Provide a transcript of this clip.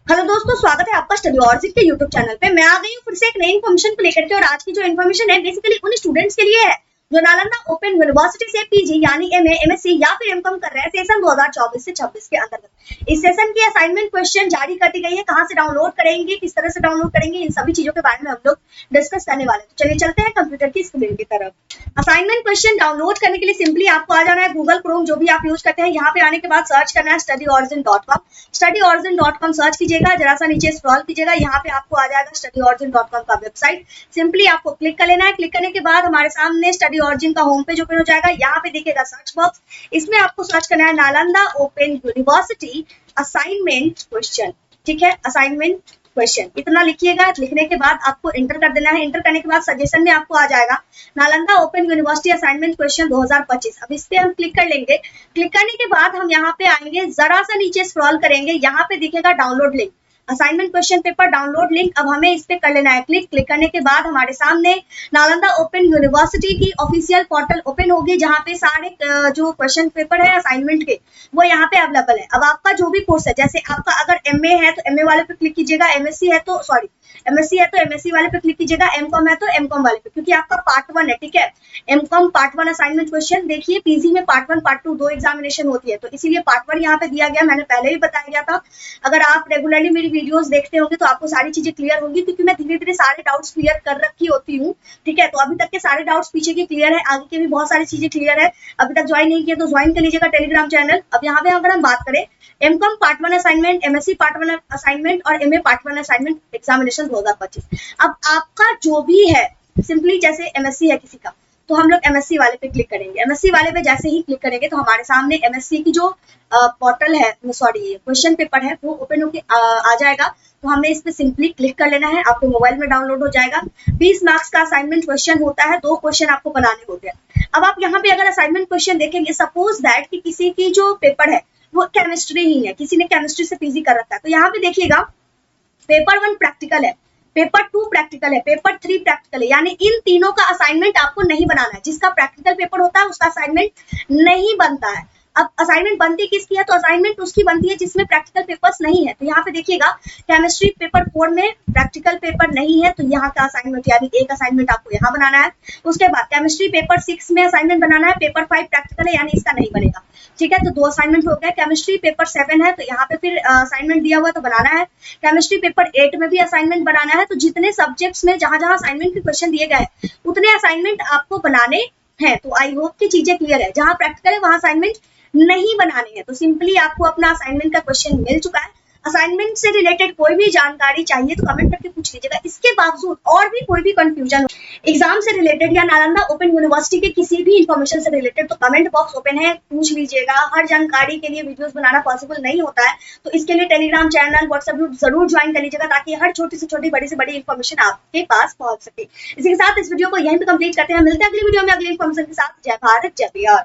Hello दोस्तों, स्वागत है आपका स्टडी ऑर्जिट के यूट्यूब चैनल पे। मैं आ गई हूँ फिर से एक नई इन्फॉर्मेशन को लेकर के। और आज की जो इन्फॉर्मेशन है बेसिकली उन स्टूडेंट्स के लिए है जो नालंदा ओपन यूनिवर्सिटी से पीजी यानी एमए, एमएससी या फिर एमकॉम कर रहे हैं सेशन 2024 से 26 के अंतर्गत। इस सेशन की असाइनमेंट क्वेश्चन जारी कर दी गई है। कहाँ से डाउनलोड करेंगे, किस तरह से डाउनलोड करेंगे, इन सभी चीजों के बारे में हम लोग डिस्कस करने वाले हैं। तो चलिए चलते हैं कंप्यूटर की स्क्रीन की तरफ। असाइनमेंट क्वेश्चन डाउनलोड करने के लिए सिंपली आपको आ जाना है गूगल क्रोम, जो भी आप यूज करते हैं। यहाँ पे आने के बाद सर्च करना है studyorigen.com। studyorigen.com सर्च कीजिएगा, जरा सा नीचे स्क्रॉल कीजिएगा, यहाँ पे आपको आ जाएगा studyorigen.com का वेबसाइट। सिंपली आपको क्लिक कर लेना है। क्लिक करने के बाद हमारे सामने स्टडी ऑरिजिन का होम पेज ओपन हो जाएगा। यहाँ पे दिखेगा सर्च बॉक्स, इसमें आपको सर्च करना है Nalanda open university assignment question. ठीक है, असाइनमेंट क्वेश्चन इतना लिखिएगा। लिखने के बाद आपको इंटर कर देना है। इंटर करने के बाद सजेशन में आपको आ जाएगा Nalanda open university assignment question 2025। अब इस पे हम क्लिक कर लेंगे। क्लिक करने के बाद हम यहाँ पे आएंगे, जरा सा नीचे स्क्रॉल करेंगे, यहाँ पे दिखेगा download link, assignment question paper download link. अब हमें इस पे कर लेना है क्लिक। क्लिक करने के बाद हमारे सामने नालंदा ओपन यूनिवर्सिटी की ऑफिशियल पोर्टल ओपन होगी, जहाँ पे सारे जो क्वेश्चन पेपर है असाइनमेंट के वो यहाँ पे अवेलेबल है। अब आपका जो भी कोर्स है, जैसे आपका अगर एमए है तो एमए वाले पे क्लिक कीजिएगा, एमएससी है तो एमएससी वाले पे क्लिक कीजिएगा, एमकॉम है तो एमकॉम वाले पे, क्योंकि आपका पार्ट 1 है। ठीक है, एमकॉम पार्ट 1 असाइनमेंट क्वेश्चन। देखिए पीजी में पार्ट 1 पार्ट 2 दो एग्जामिनेशन होती है, तो इसीलिए पार्ट 1 यहाँ पे दिया गया। मैंने पहले भी बताया गया था। अगर आप रेगुलरली मेरी वीडियोस देखते होंगे तो आपको सारी चीजें क्लियर होंगी, क्योंकि मैं धीरे धीरे सारे डाउट्स क्लियर कर रखी होती हूँ। ठीक है, तो अभी तक के सारे डाउट्स पीछे के क्लियर है, आगे के भी बहुत सारी चीजें क्लियर है। अभी तक ज्वाइन नहीं किया तो ज्वाइन कर लीजिएगा टेलीग्राम चैनल। अब यहाँ पे अगर हम बात करें MCom part 1 assignment, MSc part 1 assignment और एमए पार्ट 1 असाइनमेंट एग्जामिनेशन 2025। अब आपका जो भी है, सिंपली जैसे एमएससी है किसी का, तो हम लोग एमएससी वाले पे क्लिक करेंगे। एमएससी वाले पे जैसे ही क्लिक करेंगे तो हमारे सामने एमएससी की जो पोर्टल है, सॉरी क्वेश्चन पेपर है, वो ओपन होके आ जाएगा। तो हमें इस पे सिंपली क्लिक कर लेना है। आपके मोबाइल में डाउनलोड हो जाएगा। 20 मार्क्स का असाइनमेंट क्वेश्चन होता है, 2 क्वेश्चन आपको बनाने होते हैं। अब आप यहाँ पे अगर असाइनमेंट क्वेश्चन देखेंगे, सपोज दैट कि किसी की जो पेपर है वो केमिस्ट्री ही है, किसी ने केमिस्ट्री से पीजी कर रखा है, तो यहाँ पे देखिएगा पेपर 1 प्रैक्टिकल है, पेपर 2 प्रैक्टिकल है, पेपर 3 प्रैक्टिकल है, यानी इन तीनों का असाइनमेंट आपको नहीं बनाना है। जिसका प्रैक्टिकल पेपर होता है उसका असाइनमेंट नहीं बनता है। अब असाइनमेंट बनती किसकी है, तो असाइनमेंट उसकी बनती है जिसमें प्रैक्टिकल पेपर्स नहीं है। तो यहाँ पे देखिएगा केमिस्ट्री पेपर 4 में प्रैक्टिकल पेपर नहीं है, तो यहाँ का असाइनमेंट यानी एक असाइनमेंट आपको यहाँ बनाना है। उसके बाद केमिस्ट्री पेपर 6 में असाइनमेंट बनाना है, पेपर 5 प्रैक्टिकल है, यानी इसका नहीं बनेगा। ठीक है, तो 2 असाइनमेंट हो गए। केमिस्ट्री पेपर 7 है, तो यहाँ पे फिर असाइनमेंट दिया हुआ है तो बनाना है। केमिस्ट्री पेपर 8 में भी असाइनमेंट बनाना है। तो जितने सब्जेक्ट्स में जहां जहां असाइनमेंट के क्वेश्चन दिए गए उतने असाइनमेंट आपको बनाने हैं। तो आई होप की चीजें क्लियर है। जहां प्रैक्टिकल है वहां असाइनमेंट नहीं बनाने हैं। तो सिंपली आपको अपना असाइनमेंट का क्वेश्चन मिल चुका है। असाइनमेंट से रिलेटेड कोई भी जानकारी चाहिए तो कमेंट करके पूछ लीजिएगा। इसके बावजूद और भी कोई भी कंफ्यूजन हो एग्जाम से रिलेटेड या नालंदा ओपन यूनिवर्सिटी के किसी भी इंफॉर्मेशन से रिलेटेड, तो कमेंट बॉक्स ओपन है, पूछ लीजिएगा। हर जानकारी के लिए वीडियोस बनाना पॉसिबल नहीं होता है, तो इसके लिए टेलीग्राम चैनल, व्हाट्सएप ग्रुप जरूर ज्वाइन कर लीजिएगा, ताकि हर छोटी से छोटी, बड़ी से बड़ी इंफॉर्मेशन आपके पास पहुंच सके। इसी के साथ इस वीडियो को यहीं पे कंप्लीट करते हैं। मिलते हैं अगली वीडियो में अगली इंफॉर्मेशन के साथ। जय भारत, जय बिहार।